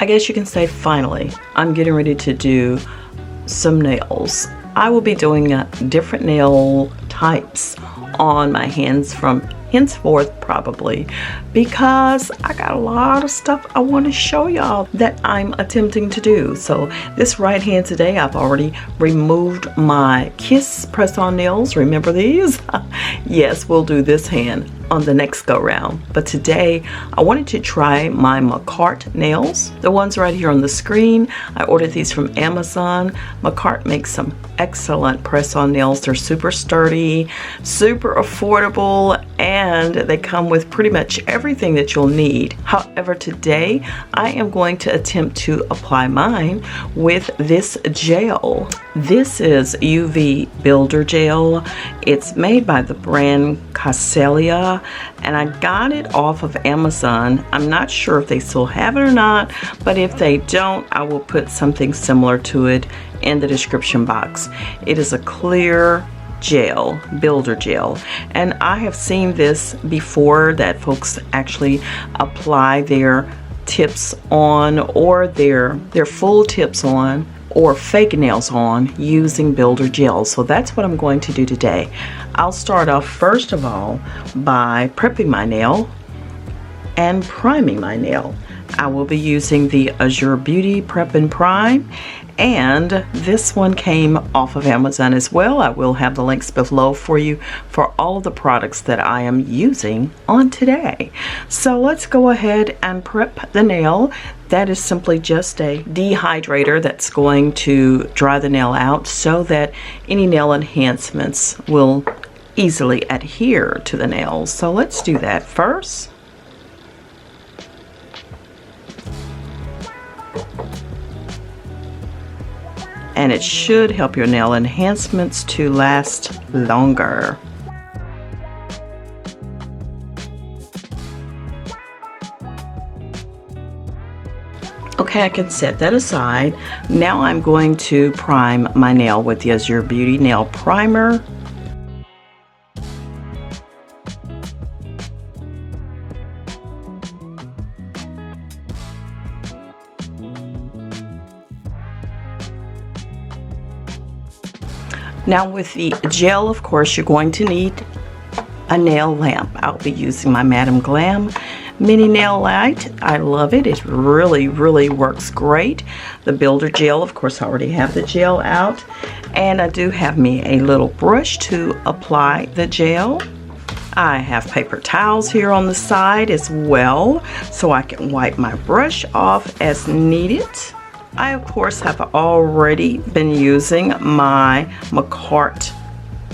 I guess you can say finally, I'm getting ready to do some nails. I will be doing different nail types on my hands from henceforth probably, because I got a lot of stuff I want to show y'all that I'm attempting to do. So this right hand today, I've already removed my Kiss press-on nails. Remember these? Yes, we'll do this hand on the next go round. But today I wanted to try my Makartt nails, the ones right here on the screen. I ordered these from Amazon. Makartt makes some excellent press-on nails. They're super sturdy, super affordable, and they come with pretty much everything that you'll need. However, today I am going to attempt to apply mine with this gel. This is UV Builder Gel. It's made by the brand Casellia, and I got it off of Amazon. I'm not sure if they still have it or not, but if they don't, I will put something similar to it in the description box. It is a clear gel, builder gel, and I have seen this before, that folks actually apply their tips on, or their full tips on, or fake nails on, using builder gel. So that's what I'm going to do today. I'll start off first of all by prepping my nail and priming my nail. I will be using the Azure Beauty Prep and Prime, and this one came off of Amazon as well. I will have the links below for you for all of the products that I am using on today. So let's go ahead and prep the nail. That is simply just a dehydrator that's going to dry the nail out so that any nail enhancements will easily adhere to the nails. So let's do that first. And it should help your nail enhancements to last longer. Okay, I can set that aside. Now I'm going to prime my nail with the Azure Beauty Nail Primer. Now with the gel, of course, you're going to need a nail lamp. I'll be using my Madam Glam mini nail light. I love it. It really works great. The builder gel, of course, I already have the gel out, and I do have me a little brush to apply the gel. I have paper towels here on the side as well, so I can wipe my brush off as needed. I, of course, have already been using my Makartt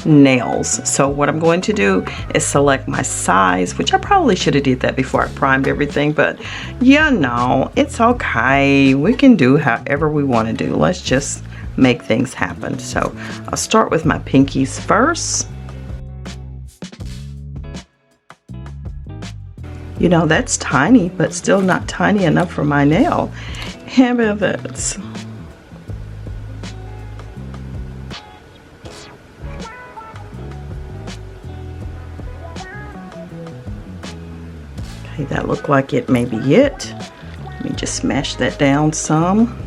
nails. So what I'm going to do is select my size, which I probably should have did that before I primed everything, but yeah, no, it's okay. We can do however we want to do. Let's just make things happen. So I'll start with my pinkies first. You know, that's tiny, but still not tiny enough for my nail. How about that? Okay, that looked like it may be it. Let me just smash that down some.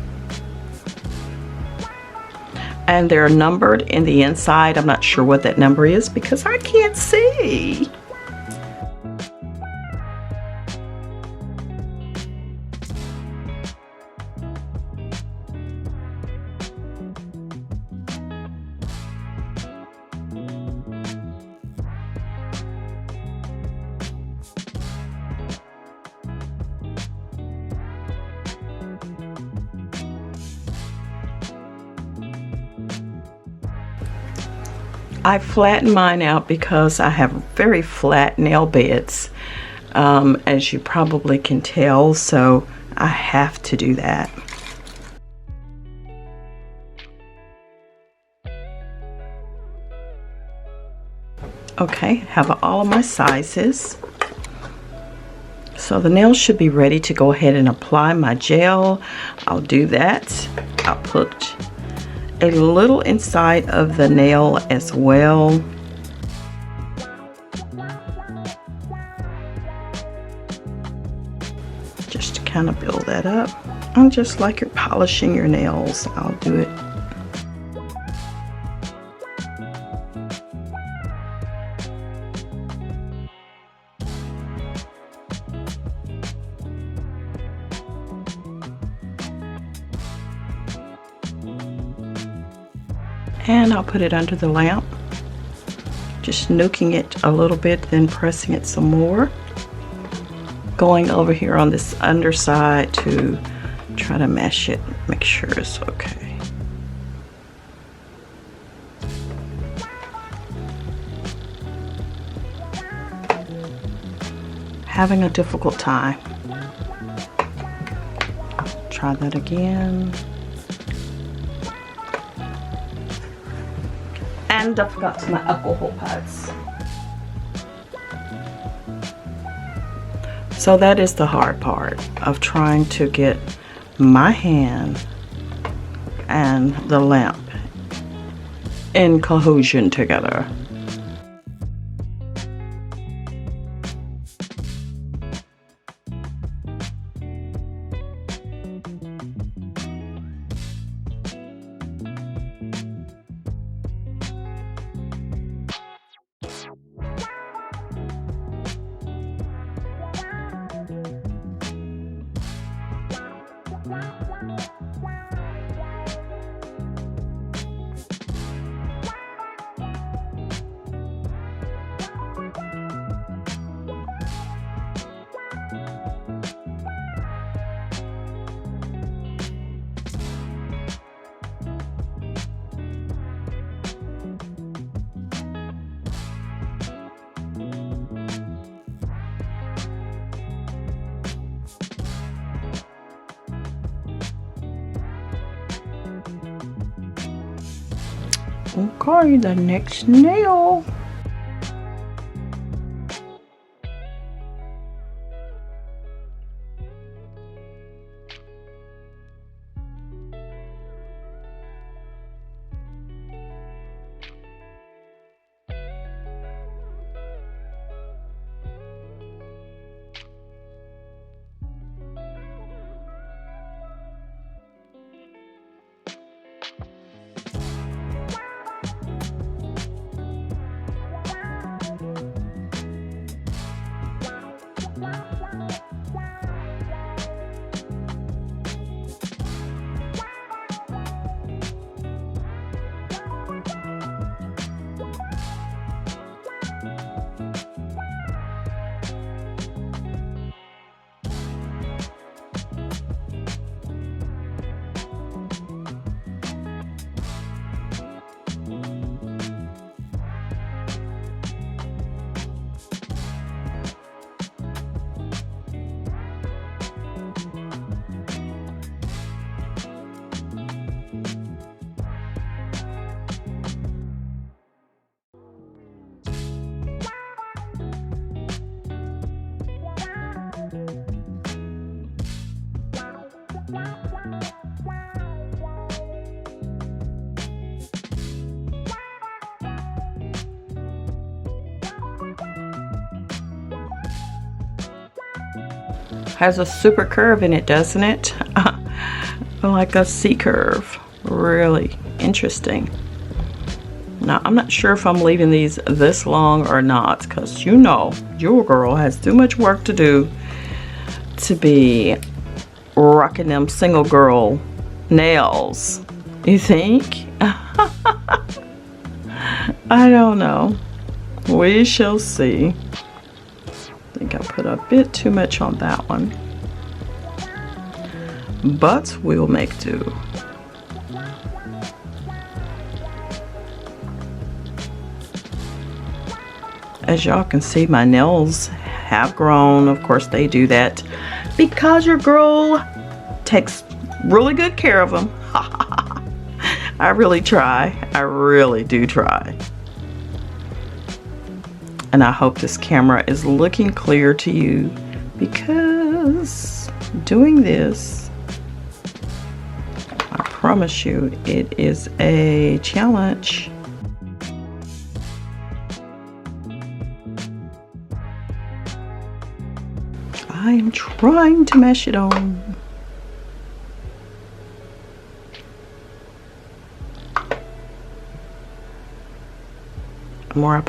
And they're numbered in the inside. I'm not sure what that number is because I can't see. I flatten mine out because I have very flat nail beds, as you probably can tell, so I have to do that. Okay, have all of my sizes. So the nails should be ready to go ahead and apply my gel. I'll do that. I'll put a little inside of the nail as well. Just to kind of build that up. And just like you're polishing your nails, I'll do it. And I'll put it under the lamp, just nuking it a little bit, then pressing it some more. Going over here on this underside to try to mesh it, make sure it's okay. Having a difficult time. Try that again. And I forgot my alcohol pads. So that is the hard part of trying to get my hand and the lamp in cohesion together. Okay, the next nail. Has a super curve in it, doesn't it? Like a C curve. Really interesting. Now, I'm not sure if I'm leaving these this long or not, because you know, your girl has too much work to do to be rocking them single girl nails. You think? I don't know. We shall see. I think I put a bit too much on that one, but we'll make do. As y'all can see, my nails have grown. Of course they do that because your girl takes really good care of them. I really try. I really do try. And I hope this camera is looking clear to you, because doing this, I promise you, it is a challenge. I am trying to mesh it on. The more I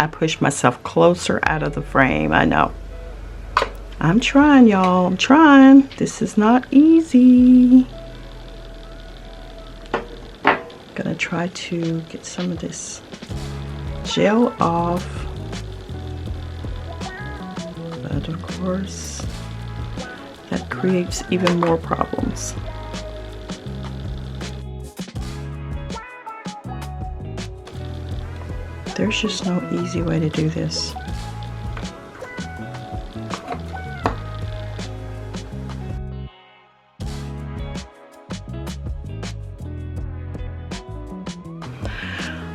push myself closer out of the frame. I know. I'm trying, y'all. I'm trying. This is not easy. Gonna try to get some of this gel off. But of course, that creates even more problems. There's just no easy way to do this.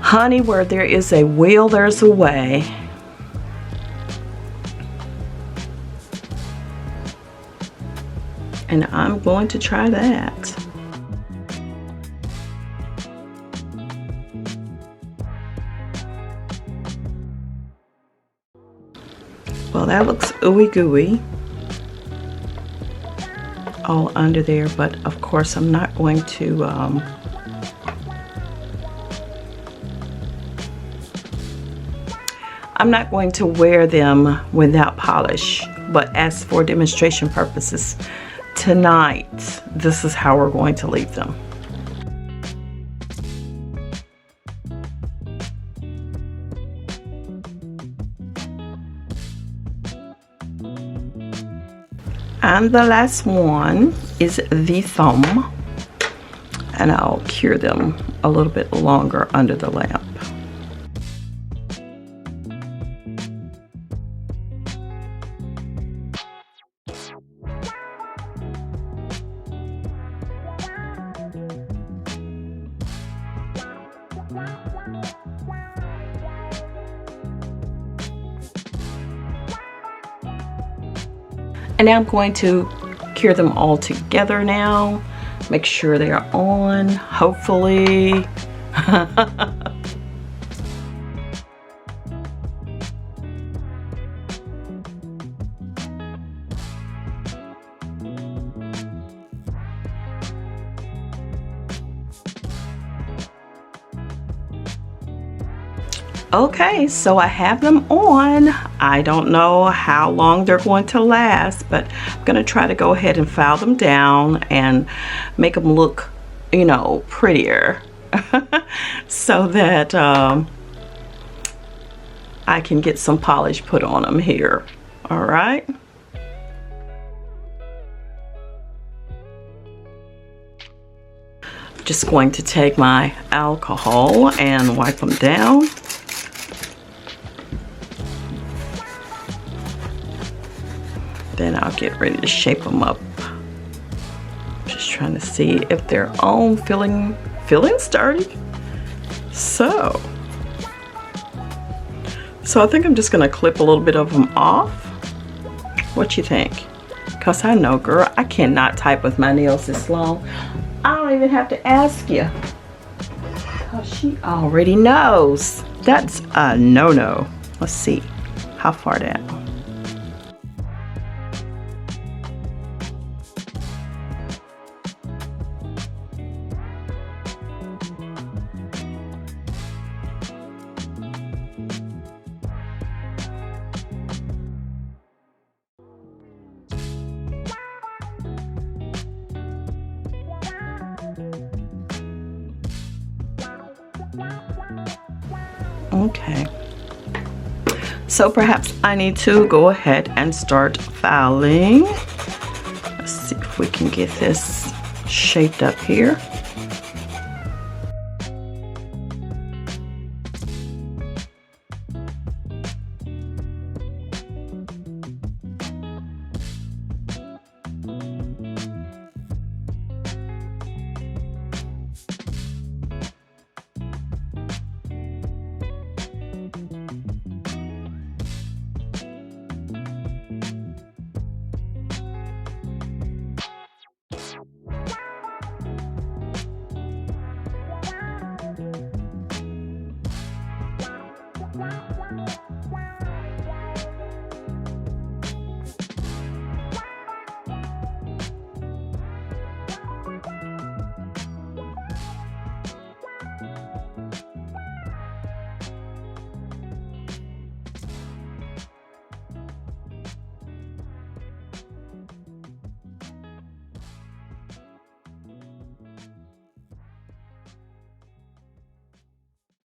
Honey, where there is a will, there's a way. And I'm going to try that. Well, that looks ooey gooey all under there, but of course I'm not going to wear them without polish, but as for demonstration purposes tonight, this is how we're going to leave them. And the last one is the thumb, and I'll cure them a little bit longer under the lamp. And now I'm going to cure them all together now. Make sure they are on, hopefully. Okay, so I have them on. I don't know how long they're going to last, but I'm gonna try to go ahead and file them down and make them look, you know, prettier so that I can get some polish put on them here. All right. Just going to take my alcohol and wipe them down. Then I'll get ready to shape them up. Just trying to see if they're on, feeling sturdy. So I think I'm just gonna clip a little bit of them off. What you think? Cause I know, girl, I cannot type with my nails this long. I don't even have to ask you. Cause she already knows. That's a no-no. Let's see how far down. Okay, so perhaps I need to go ahead and start filing. Let's see if we can get this shaped up here.